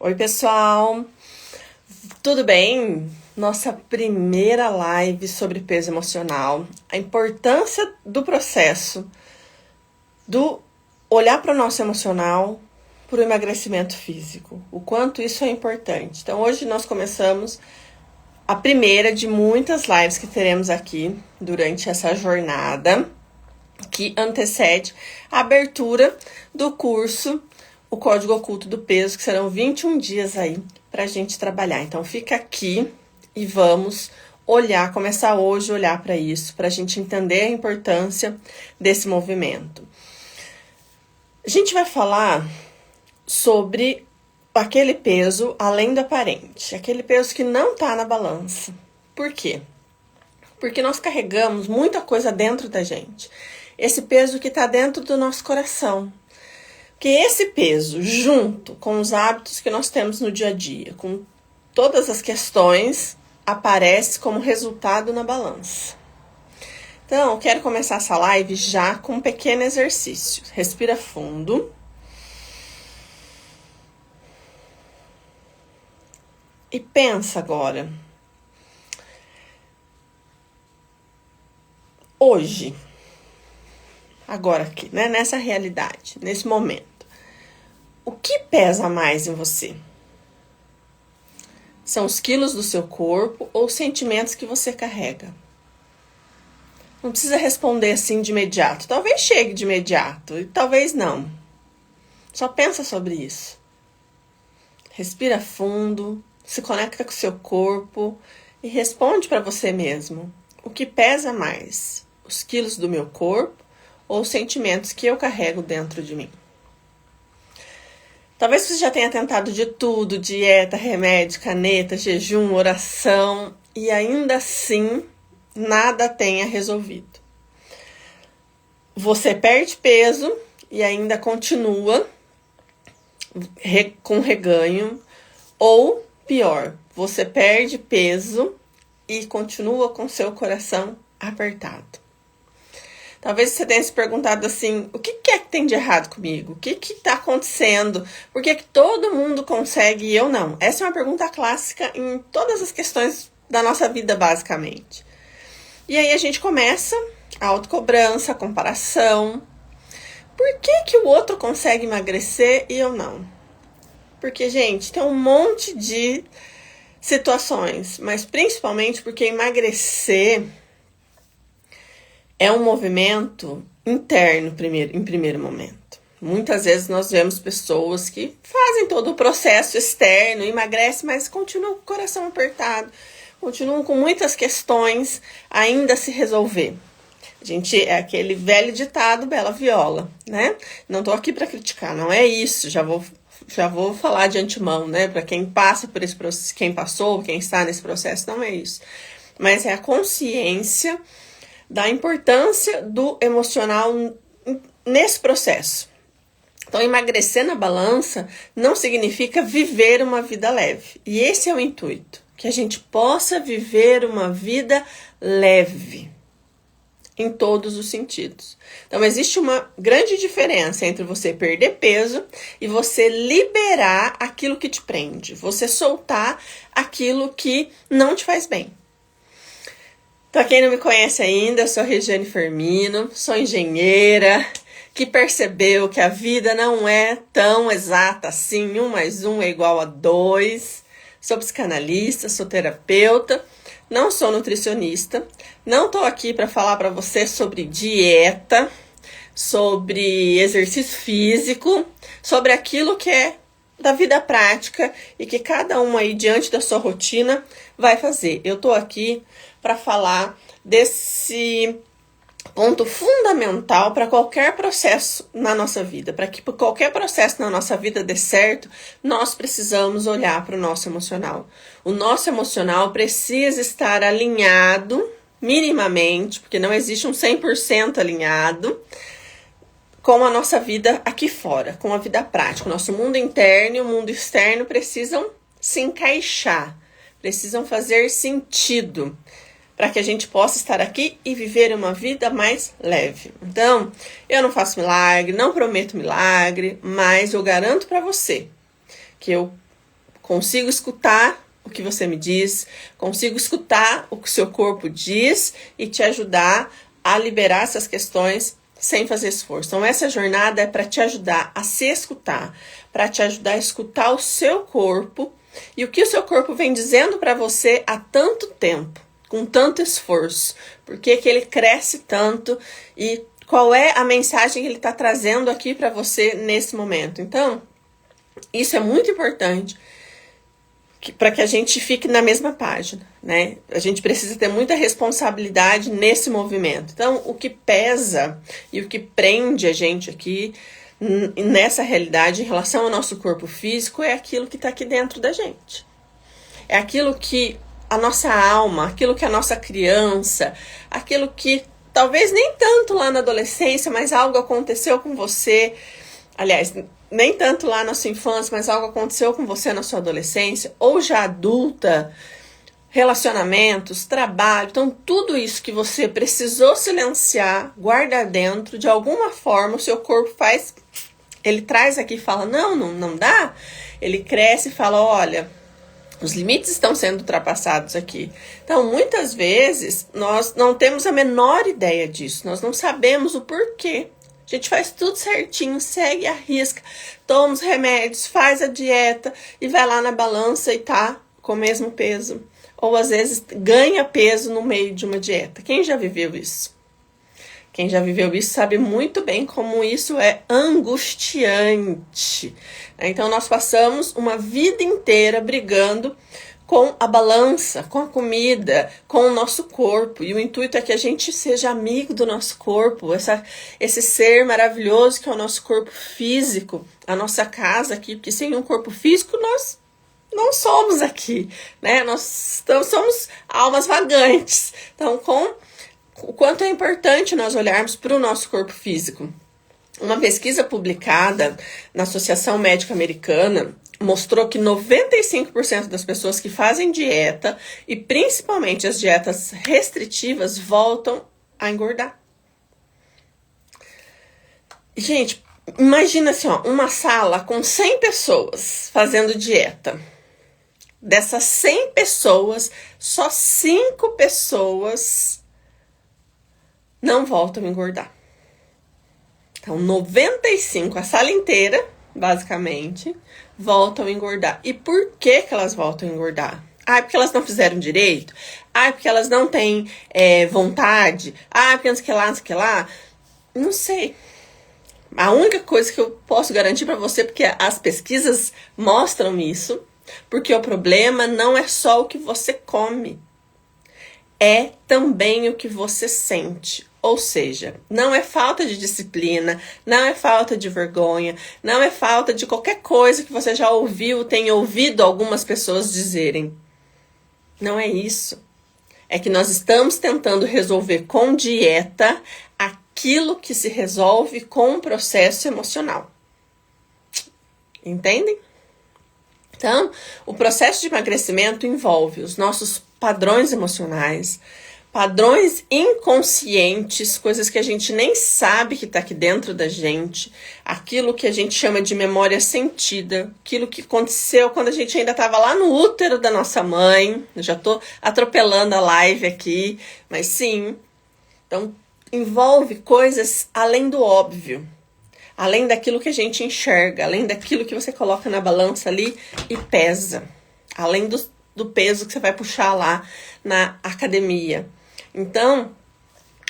Oi, pessoal, tudo bem? Nossa primeira live sobre peso emocional, a importância do processo do olhar para o nosso emocional para o emagrecimento físico, o quanto isso é importante. Então, hoje nós começamos a primeira de muitas lives que teremos aqui durante essa jornada que antecede a abertura do curso O Código Oculto do Peso, que serão 21 dias aí para a gente trabalhar. Então fica aqui e vamos começar hoje a olhar para isso, para a gente entender a importância desse movimento. A gente vai falar sobre aquele peso além do aparente, aquele peso que não está na balança. Por quê? Porque nós carregamos muita coisa dentro da gente. Esse peso que está dentro do nosso coração. Porque esse peso, junto com os hábitos que nós temos no dia a dia, com todas as questões, aparece como resultado na balança. Então, eu quero começar essa live já com um pequeno exercício. Respira fundo. E pensa agora. Hoje, agora aqui, né, nessa realidade, nesse momento, o que pesa mais em você? São os quilos do seu corpo ou os sentimentos que você carrega? Não precisa responder assim de imediato. Talvez chegue de imediato e talvez não. Só pensa sobre isso. Respira fundo, se conecta com o seu corpo e responde para você mesmo. O que pesa mais? Os quilos do meu corpo ou os sentimentos que eu carrego dentro de mim? Talvez você já tenha tentado de tudo, dieta, remédio, caneta, jejum, oração, e ainda assim nada tenha resolvido. Você perde peso e ainda continua com reganho, ou pior, você perde peso e continua com seu coração apertado. Talvez você tenha se perguntado assim, o que é que tem de errado comigo? O que está acontecendo? Por que todo mundo consegue e eu não? Essa é uma pergunta clássica em todas as questões da nossa vida, basicamente. E aí a gente começa a autocobrança, a comparação. Por que o outro consegue emagrecer e eu não? Porque, gente, tem um monte de situações, mas principalmente porque emagrecer é um movimento interno em primeiro momento. Muitas vezes nós vemos pessoas que fazem todo o processo externo, emagrecem, mas continuam com o coração apertado, continuam com muitas questões ainda a se resolver. A gente é aquele velho ditado, bela viola, né? Não tô aqui para criticar, não é isso, já vou falar de antemão, né? Para quem passa por esse processo, quem passou, quem está nesse processo, não é isso. Mas é a consciência da importância do emocional nesse processo. Então, emagrecer na balança não significa viver uma vida leve. E esse é o intuito, que a gente possa viver uma vida leve, em todos os sentidos. Então, existe uma grande diferença entre você perder peso e você liberar aquilo que te prende, você soltar aquilo que não te faz bem. Para quem não me conhece ainda, eu sou a Regiane Firmino, sou engenheira, que percebeu que a vida não é tão exata assim, 1 mais 1 é igual a 2. Sou psicanalista, sou terapeuta, não sou nutricionista, não estou aqui para falar para você sobre dieta, sobre exercício físico, sobre aquilo que é da vida prática e que cada um aí diante da sua rotina vai fazer. Eu estou aqui para falar desse ponto fundamental para qualquer processo na nossa vida. Para que qualquer processo na nossa vida dê certo, nós precisamos olhar para o nosso emocional. O nosso emocional precisa estar alinhado, minimamente, porque não existe um 100% alinhado, com a nossa vida aqui fora, com a vida prática. O nosso mundo interno e o mundo externo precisam se encaixar, precisam fazer sentido, para que a gente possa estar aqui e viver uma vida mais leve. Então, eu não faço milagre, não prometo milagre, mas eu garanto para você que eu consigo escutar o que você me diz, consigo escutar o que o seu corpo diz e te ajudar a liberar essas questões sem fazer esforço. Então, essa jornada é para te ajudar a se escutar, para te ajudar a escutar o seu corpo e o que o seu corpo vem dizendo para você há tanto tempo, com tanto esforço, por que ele cresce tanto e qual é a mensagem que ele está trazendo aqui para você nesse momento. Então, isso é muito importante para que a gente fique na mesma página, né? A gente precisa ter muita responsabilidade nesse movimento. Então, o que pesa e o que prende a gente aqui nessa realidade em relação ao nosso corpo físico é aquilo que está aqui dentro da gente. É aquilo que a nossa alma, aquilo que a nossa criança, aquilo que talvez nem tanto lá na adolescência, mas algo aconteceu com você. Aliás, nem tanto lá na sua infância, mas algo aconteceu com você na sua adolescência, ou já adulta, relacionamentos, trabalho. Então, tudo isso que você precisou silenciar, guardar dentro, de alguma forma, o seu corpo faz, ele traz aqui e fala, não dá. Ele cresce e fala, olha, os limites estão sendo ultrapassados aqui. Então, muitas vezes, nós não temos a menor ideia disso, nós não sabemos o porquê. A gente faz tudo certinho, segue a risca, toma os remédios, faz a dieta e vai lá na balança e tá com o mesmo peso. Ou às vezes ganha peso no meio de uma dieta. Quem já viveu isso? Quem já viveu isso sabe muito bem como isso é angustiante. Então nós passamos uma vida inteira brigando com a balança, com a comida, com o nosso corpo. E o intuito é que a gente seja amigo do nosso corpo, esse ser maravilhoso que é o nosso corpo físico, a nossa casa aqui, porque sem um corpo físico nós não somos aqui, né? Nós somos almas vagantes. Então, o quanto é importante nós olharmos para o nosso corpo físico. Uma pesquisa publicada na Associação Médica Americana mostrou que 95% das pessoas que fazem dieta, e principalmente as dietas restritivas, voltam a engordar. Gente, imagina assim, uma sala com 100 pessoas fazendo dieta. Dessas 100 pessoas, só 5 pessoas não voltam a engordar. Então, 95, a sala inteira, basicamente, voltam a engordar. E por que elas voltam a engordar? Porque elas não fizeram direito? Porque elas não têm vontade? Porque não sei o que lá, Não sei. A única coisa que eu posso garantir para você, porque as pesquisas mostram isso, porque o problema não é só o que você come, é também o que você sente. Ou seja, não é falta de disciplina, não é falta de vergonha, não é falta de qualquer coisa que você já ouviu, tem ouvido algumas pessoas dizerem. Não é isso. É que nós estamos tentando resolver com dieta aquilo que se resolve com um processo emocional. Entendem? Então, o processo de emagrecimento envolve os nossos padrões emocionais, padrões inconscientes, coisas que a gente nem sabe que está aqui dentro da gente, aquilo que a gente chama de memória sentida, aquilo que aconteceu quando a gente ainda estava lá no útero da nossa mãe. Eu já estou atropelando a live aqui, mas sim. Então, envolve coisas além do óbvio, além daquilo que a gente enxerga, além daquilo que você coloca na balança ali e pesa, além do peso que você vai puxar lá na academia. Então,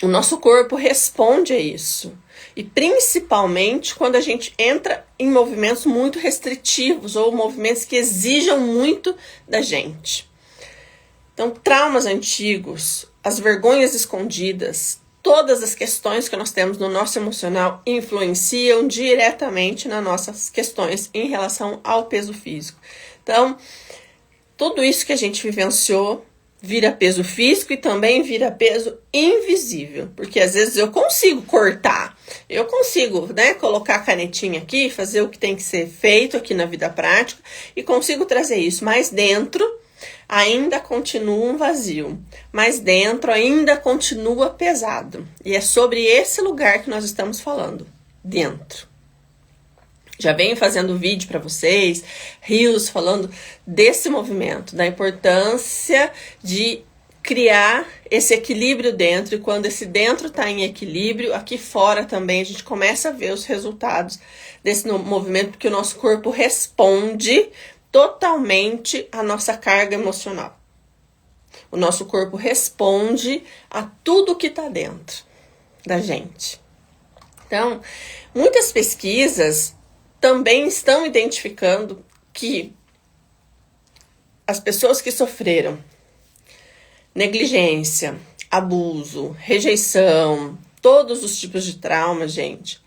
o nosso corpo responde a isso. E principalmente quando a gente entra em movimentos muito restritivos ou movimentos que exijam muito da gente. Então, traumas antigos, as vergonhas escondidas, todas as questões que nós temos no nosso emocional influenciam diretamente nas nossas questões em relação ao peso físico. Então, tudo isso que a gente vivenciou vira peso físico e também vira peso invisível. Porque às vezes eu consigo cortar, eu consigo, colocar a canetinha aqui, fazer o que tem que ser feito aqui na vida prática e consigo trazer isso, mas dentro ainda continua um vazio, mas dentro ainda continua pesado. E é sobre esse lugar que nós estamos falando, dentro. Já venho fazendo vídeo para vocês, reels falando desse movimento, da importância de criar esse equilíbrio dentro, e quando esse dentro está em equilíbrio, aqui fora também a gente começa a ver os resultados desse movimento, porque o nosso corpo responde totalmente à nossa carga emocional. O nosso corpo responde a tudo que está dentro da gente. Então, muitas pesquisas também estão identificando que as pessoas que sofreram negligência, abuso, rejeição, todos os tipos de trauma, gente,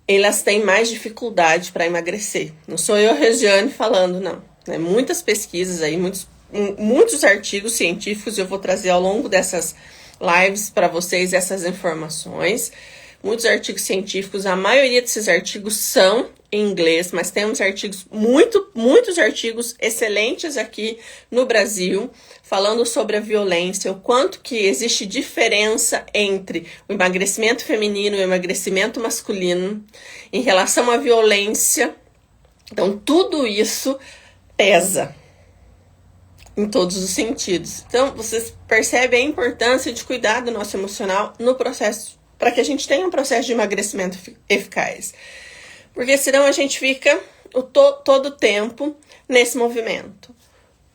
elas têm mais dificuldade para emagrecer. Não sou eu, Regiane, falando, não. Muitas pesquisas aí, muitos artigos científicos, eu vou trazer ao longo dessas lives para vocês essas informações. Muitos artigos científicos, a maioria desses artigos são em inglês, mas temos artigos, muitos artigos excelentes aqui no Brasil, falando sobre a violência, o quanto que existe diferença entre o emagrecimento feminino e o emagrecimento masculino em relação à violência. Então, tudo isso pesa em todos os sentidos. Então, vocês percebem a importância de cuidar do nosso emocional no processo, para que a gente tenha um processo de emagrecimento eficaz. Porque senão a gente fica todo o tempo nesse movimento.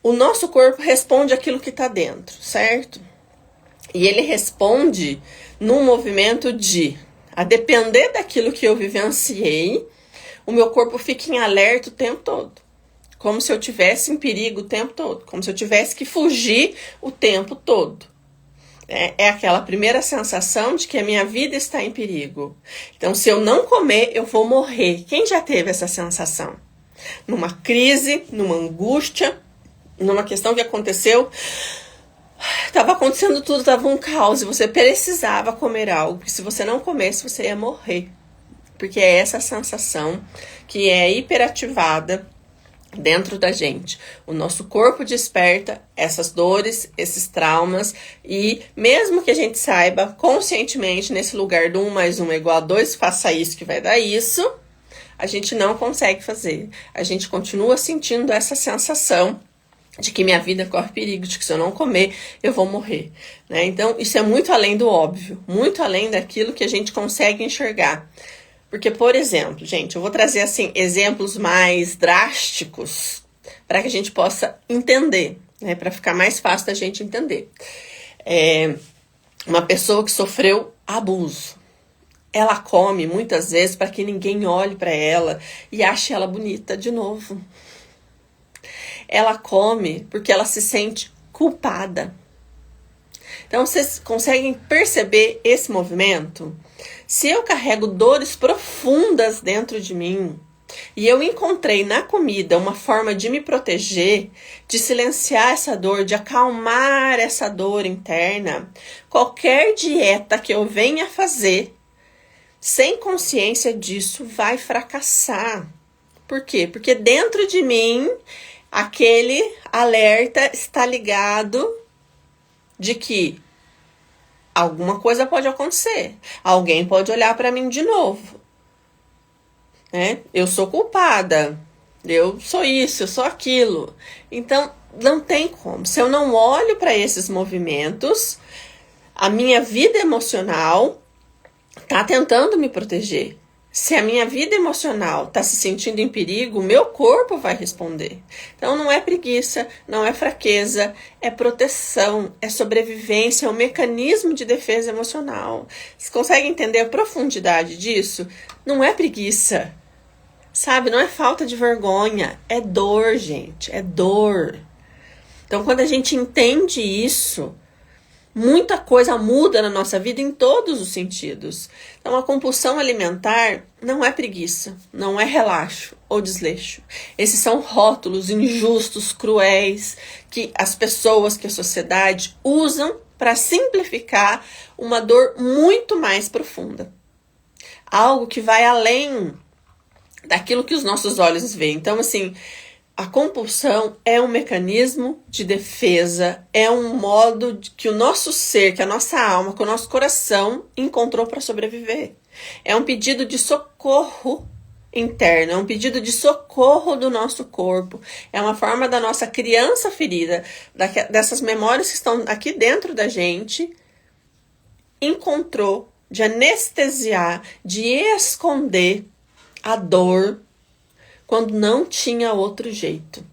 O nosso corpo responde aquilo que está dentro, certo? E ele responde num movimento a depender daquilo que eu vivenciei, o meu corpo fica em alerta o tempo todo. Como se eu tivesse em perigo o tempo todo. Como se eu tivesse que fugir o tempo todo. É aquela primeira sensação de que a minha vida está em perigo. Então, se eu não comer, eu vou morrer. Quem já teve essa sensação? Numa crise, numa angústia, numa questão que aconteceu, estava acontecendo tudo, estava um caos, e você precisava comer algo, porque se você não comesse, você ia morrer. Porque é essa sensação que é hiperativada dentro da gente. O nosso corpo desperta essas dores, esses traumas, e mesmo que a gente saiba conscientemente nesse lugar do 1 mais 1 é igual a 2, faça isso que vai dar isso, a gente não consegue fazer. A gente continua sentindo essa sensação de que minha vida corre perigo, de que se eu não comer, eu vou morrer, né? Então, isso é muito além do óbvio, muito além daquilo que a gente consegue enxergar. Porque, por exemplo, gente, eu vou trazer assim exemplos mais drásticos para que a gente possa entender, né? Para ficar mais fácil da gente entender. Uma pessoa que sofreu abuso, ela come muitas vezes para que ninguém olhe para ela e ache ela bonita de novo. Ela come porque ela se sente culpada. Então, vocês conseguem perceber esse movimento? Se eu carrego dores profundas dentro de mim e eu encontrei na comida uma forma de me proteger, de silenciar essa dor, de acalmar essa dor interna, qualquer dieta que eu venha fazer sem consciência disso vai fracassar. Por quê? Porque dentro de mim aquele alerta está ligado de que alguma coisa pode acontecer. Alguém pode olhar para mim de novo. Né? Eu sou culpada. Eu sou isso, eu sou aquilo. Então, não tem como. Se eu não olho para esses movimentos, a minha vida emocional está tentando me proteger. Se a minha vida emocional está se sentindo em perigo, o meu corpo vai responder. Então não é preguiça, não é fraqueza, é proteção, é sobrevivência, é um mecanismo de defesa emocional. Vocês conseguem entender a profundidade disso? Não é preguiça, sabe? Não é falta de vergonha, é dor, gente, é dor. Então quando a gente entende isso, muita coisa muda na nossa vida em todos os sentidos. Então, a compulsão alimentar não é preguiça, não é relaxo ou desleixo. Esses são rótulos injustos, cruéis, que as pessoas, que a sociedade usam para simplificar uma dor muito mais profunda. Algo que vai além daquilo que os nossos olhos veem. Então, assim, a compulsão é um mecanismo de defesa, é um modo que o nosso ser, que a nossa alma, que o nosso coração encontrou para sobreviver. É um pedido de socorro interno, é um pedido de socorro do nosso corpo, é uma forma da nossa criança ferida, dessas memórias que estão aqui dentro da gente, encontrou de anestesiar, de esconder a dor quando não tinha outro jeito.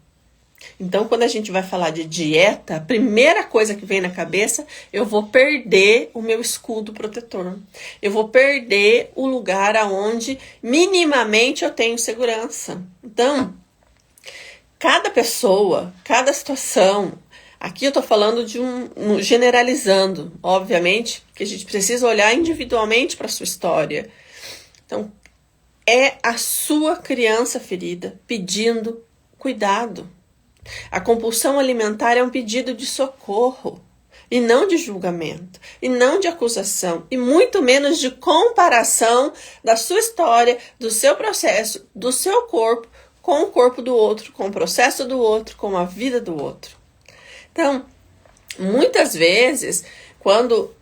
Então, quando a gente vai falar de dieta, a primeira coisa que vem na cabeça, eu vou perder o meu escudo protetor. Eu vou perder o lugar aonde minimamente eu tenho segurança. Então, cada pessoa, cada situação, aqui eu tô falando de generalizando, obviamente, que a gente precisa olhar individualmente para a sua história. Então, é a sua criança ferida pedindo cuidado. A compulsão alimentar é um pedido de socorro, e não de julgamento, e não de acusação, e muito menos de comparação da sua história, do seu processo, do seu corpo, com o corpo do outro, com o processo do outro, com a vida do outro. Então, muitas vezes, quando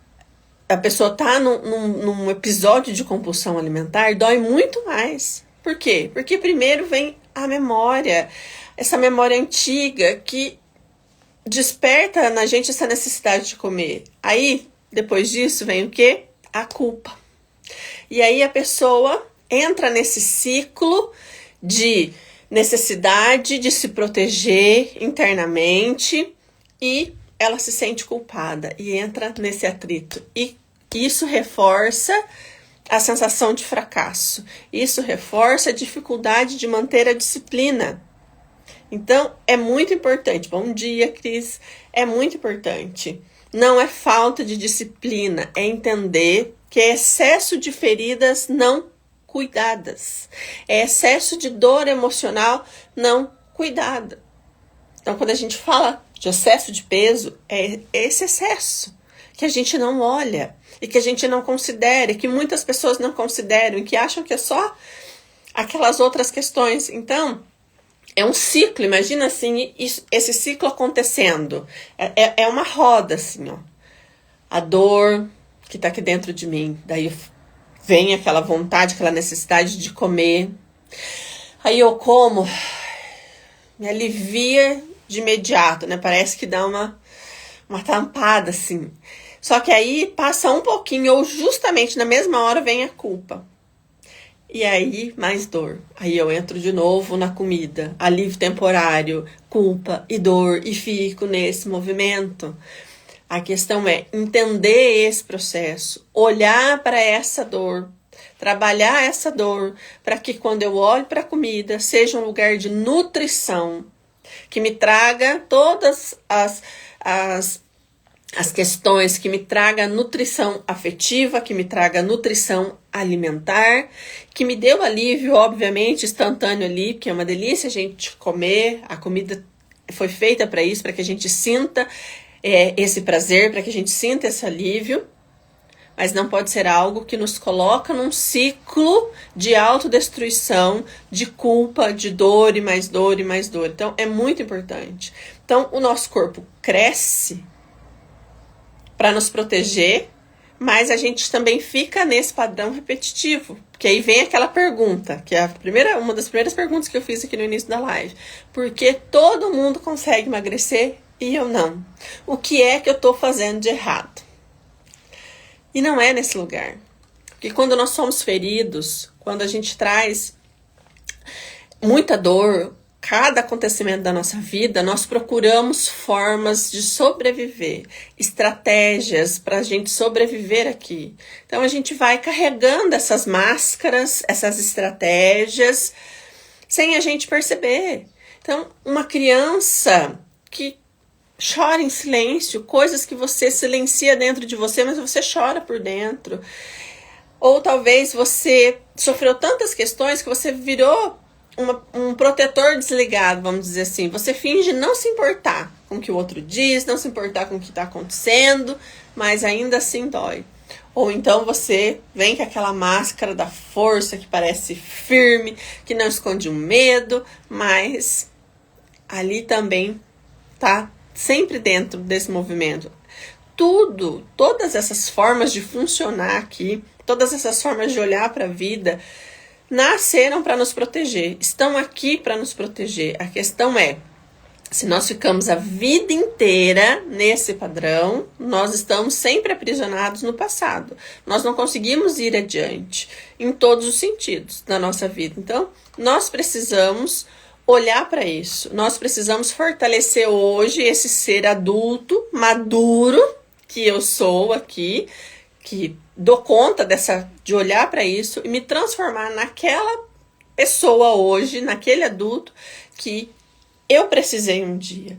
a pessoa está num episódio de compulsão alimentar, dói muito mais. Por quê? Porque primeiro vem a memória, essa memória antiga que desperta na gente essa necessidade de comer. Aí, depois disso, vem o quê? A culpa. E aí a pessoa entra nesse ciclo de necessidade de se proteger internamente e ela se sente culpada e entra nesse atrito. E isso reforça a sensação de fracasso. Isso reforça a dificuldade de manter a disciplina. Então, é muito importante. Bom dia, Cris. É muito importante. Não é falta de disciplina, é entender que é excesso de feridas não cuidadas. É excesso de dor emocional não cuidada. Então, quando a gente fala de excesso de peso, é esse excesso que a gente não olha e que a gente não considera, e que muitas pessoas não consideram e que acham que é só aquelas outras questões. Então, é um ciclo, imagina assim, esse ciclo acontecendo. É uma roda, assim, ó. A dor que tá aqui dentro de mim. Daí vem aquela vontade, aquela necessidade de comer. Aí eu como, me alivia de imediato, né? Parece que dá uma tampada, assim. Só que aí passa um pouquinho, ou justamente na mesma hora vem a culpa. E aí, mais dor. Aí eu entro de novo na comida. Alívio temporário, culpa e dor. E fico nesse movimento. A questão é entender esse processo. Olhar para essa dor. Trabalhar essa dor. Para que quando eu olho para a comida, seja um lugar de nutrição. Que me traga todas as questões, que me traga nutrição afetiva, que me traga nutrição alimentar, que me dê o alívio, obviamente, instantâneo ali, porque é uma delícia a gente comer, a comida foi feita para isso, para que a gente sinta esse prazer, para que a gente sinta esse alívio, mas não pode ser algo que nos coloca num ciclo de autodestruição, de culpa, de dor e mais dor e mais dor. Então, é muito importante. Então, o nosso corpo cresce para nos proteger, mas a gente também fica nesse padrão repetitivo. Porque aí vem aquela pergunta, que é uma das primeiras perguntas que eu fiz aqui no início da live. Por que todo mundo consegue emagrecer e eu não? O que é que eu estou fazendo de errado? E não é nesse lugar. Porque quando nós somos feridos, quando a gente traz muita dor, cada acontecimento da nossa vida, nós procuramos formas de sobreviver, estratégias para a gente sobreviver aqui. Então a gente vai carregando essas máscaras, essas estratégias, sem a gente perceber. Então, uma criança que chora em silêncio, coisas que você silencia dentro de você, mas você chora por dentro. Ou talvez você sofreu tantas questões que você virou um protetor desligado, vamos dizer assim. Você finge não se importar com o que o outro diz, não se importar com o que está acontecendo, mas ainda assim dói. Ou então você vem com aquela máscara da força que parece firme, que não esconde o medo, mas ali também tá sempre dentro desse movimento. Todas essas formas de funcionar aqui, todas essas formas de olhar para a vida, nasceram para nos proteger, estão aqui para nos proteger. A questão é, se nós ficamos a vida inteira nesse padrão, nós estamos sempre aprisionados no passado. Nós não conseguimos ir adiante em todos os sentidos da nossa vida. Então, nós precisamos olhar para isso. Nós precisamos fortalecer hoje esse ser adulto, maduro, que eu sou aqui, que dou conta de olhar para isso e me transformar naquela pessoa hoje, naquele adulto que eu precisei um dia,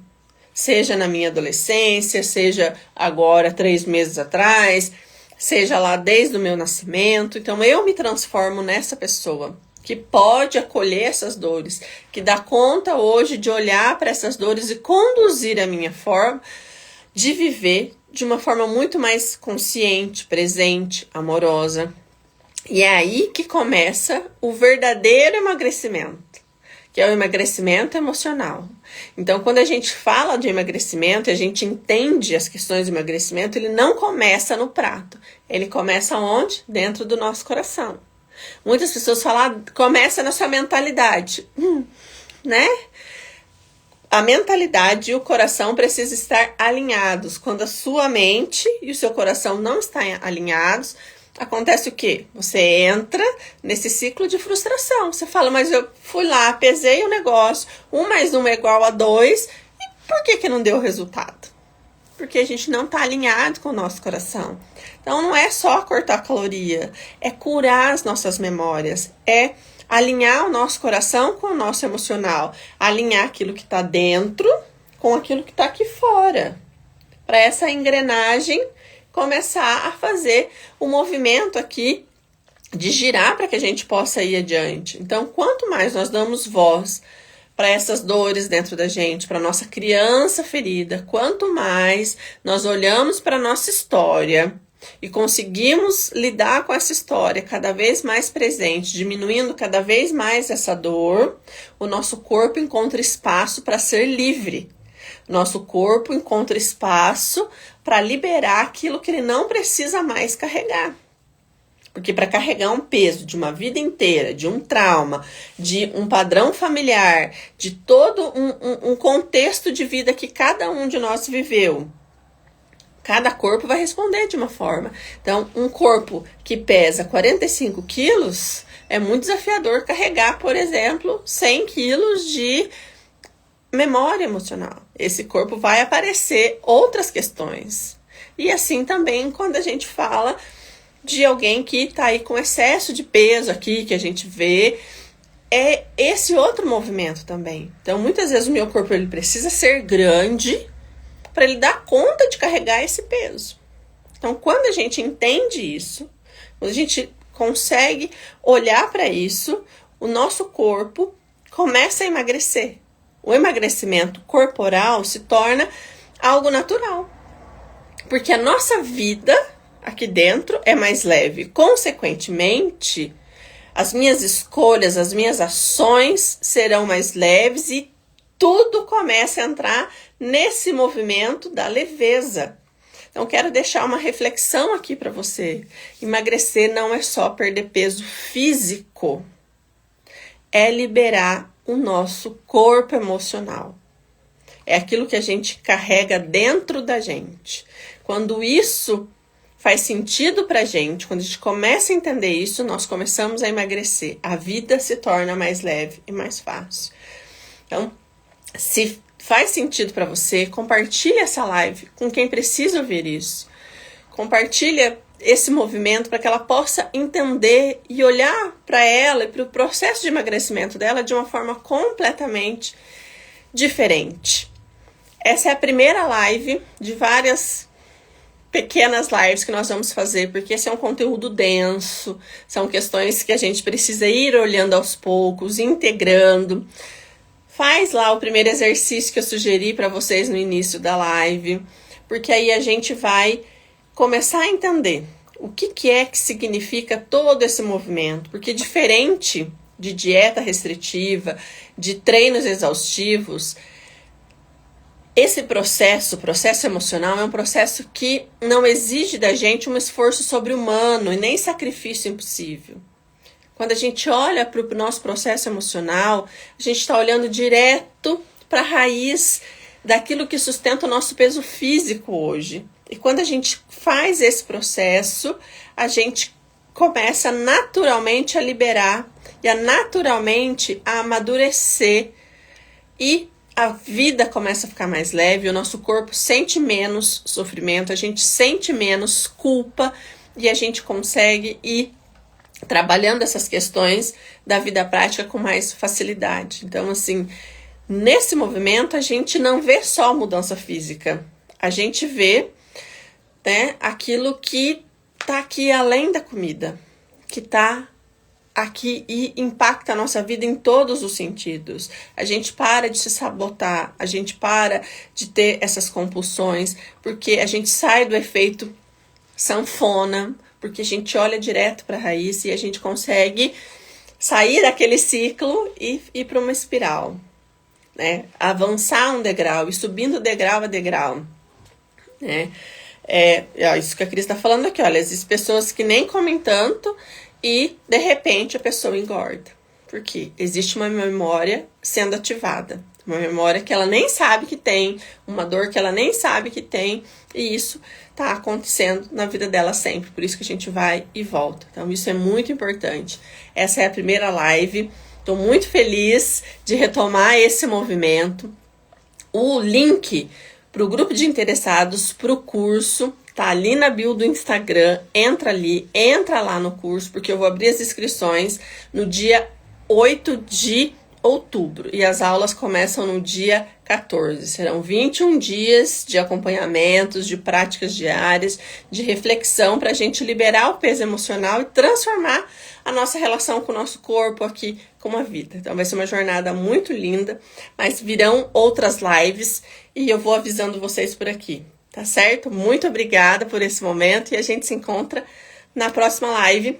seja na minha adolescência, seja agora 3 meses atrás, seja lá desde o meu nascimento. Então eu me transformo nessa pessoa que pode acolher essas dores, que dá conta hoje de olhar para essas dores e conduzir a minha forma de viver de uma forma muito mais consciente, presente, amorosa. E é aí que começa o verdadeiro emagrecimento, que é o emagrecimento emocional. Então, quando a gente fala de emagrecimento, a gente entende as questões de emagrecimento, ele não começa no prato. Ele começa onde? Dentro do nosso coração. Muitas pessoas falam, começa na sua mentalidade. Né? A mentalidade e o coração precisam estar alinhados. Quando a sua mente e o seu coração não estão alinhados, acontece o quê? Você entra nesse ciclo de frustração. Você fala, mas eu fui lá, pesei o negócio, 1 mais 1 é igual a 2, e por que não deu resultado? Porque a gente não está alinhado com o nosso coração. Então não é só cortar caloria, é curar as nossas memórias, é alinhar o nosso coração com o nosso emocional, alinhar aquilo que está dentro com aquilo que está aqui fora, para essa engrenagem começar a fazer o movimento aqui de girar para que a gente possa ir adiante. Então, quanto mais nós damos voz para essas dores dentro da gente, para nossa criança ferida, quanto mais nós olhamos para a nossa história e conseguimos lidar com essa história cada vez mais presente, diminuindo cada vez mais essa dor, o nosso corpo encontra espaço para ser livre. Nosso corpo encontra espaço para liberar aquilo que ele não precisa mais carregar. Porque para carregar um peso de uma vida inteira, de um trauma, de um padrão familiar, de todo um contexto de vida que cada um de nós viveu, cada corpo vai responder de uma forma. Então, um corpo que pesa 45 quilos é muito desafiador carregar, por exemplo, 100 quilos de memória emocional. Esse corpo vai aparecer outras questões. E assim também quando a gente fala de alguém que está aí com excesso de peso aqui, que a gente vê, é esse outro movimento também. Então, muitas vezes o meu corpo ele precisa ser grande para ele dar conta de carregar esse peso. Então, quando a gente entende isso, quando a gente consegue olhar para isso, o nosso corpo começa a emagrecer. O emagrecimento corporal se torna algo natural. Porque a nossa vida aqui dentro é mais leve. Consequentemente, as minhas escolhas, as minhas ações serão mais leves e tudo começa a entrar nesse movimento da leveza. Então, quero deixar uma reflexão aqui para você. Emagrecer não é só perder peso físico. É liberar o nosso corpo emocional. É aquilo que a gente carrega dentro da gente. Quando isso faz sentido pra gente, quando a gente começa a entender isso, nós começamos a emagrecer. A vida se torna mais leve e mais fácil. Então, se faz sentido para você, compartilhe essa live com quem precisa ouvir isso. Compartilha esse movimento para que ela possa entender e olhar para ela e para o processo de emagrecimento dela de uma forma completamente diferente. Essa é a primeira live de várias pequenas lives que nós vamos fazer, porque esse é um conteúdo denso, são questões que a gente precisa ir olhando aos poucos, integrando. Faz lá o primeiro exercício que eu sugeri para vocês no início da live, porque aí a gente vai começar a entender o que é que significa todo esse movimento, porque diferente de dieta restritiva, de treinos exaustivos, esse processo emocional é um processo que não exige da gente um esforço sobre-humano e nem sacrifício impossível. Quando a gente olha para o nosso processo emocional, a gente está olhando direto para a raiz daquilo que sustenta o nosso peso físico hoje. E quando a gente faz esse processo, a gente começa naturalmente a liberar e naturalmente a amadurecer, e a vida começa a ficar mais leve, o nosso corpo sente menos sofrimento, a gente sente menos culpa e a gente consegue ir trabalhando essas questões da vida prática com mais facilidade. Então, assim, nesse movimento a gente não vê só mudança física, a gente vê, né, aquilo que tá aqui além da comida, que tá aqui e impacta a nossa vida em todos os sentidos. A gente para de se sabotar, a gente para de ter essas compulsões, porque a gente sai do efeito sanfona, porque a gente olha direto para a raiz e a gente consegue sair daquele ciclo e ir para uma espiral, né? Avançar um degrau e subindo degrau a degrau, né? Isso que a Cris está falando aqui, olha, existem pessoas que nem comem tanto e, de repente, a pessoa engorda. Porque existe uma memória sendo ativada. Uma memória que ela nem sabe que tem, uma dor que ela nem sabe que tem, e isso está acontecendo na vida dela sempre. Por isso que a gente vai e volta. Então, isso é muito importante. Essa é a primeira live. Estou muito feliz de retomar esse movimento. O link para o grupo de interessados, para o curso, tá ali na bio do Instagram. Entra ali, entra lá no curso, porque eu vou abrir as inscrições no dia 8 de outubro. E as aulas começam no dia 14. Serão 21 dias de acompanhamentos, de práticas diárias, de reflexão para a gente liberar o peso emocional e transformar a nossa relação com o nosso corpo aqui, com a vida. Então vai ser uma jornada muito linda, mas virão outras lives e eu vou avisando vocês por aqui, tá certo? Muito obrigada por esse momento e a gente se encontra na próxima live.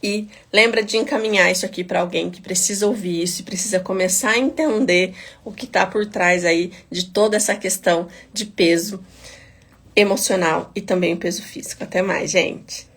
E lembra de encaminhar isso aqui para alguém que precisa ouvir isso e precisa começar a entender o que está por trás aí de toda essa questão de peso emocional e também peso físico. Até mais, gente!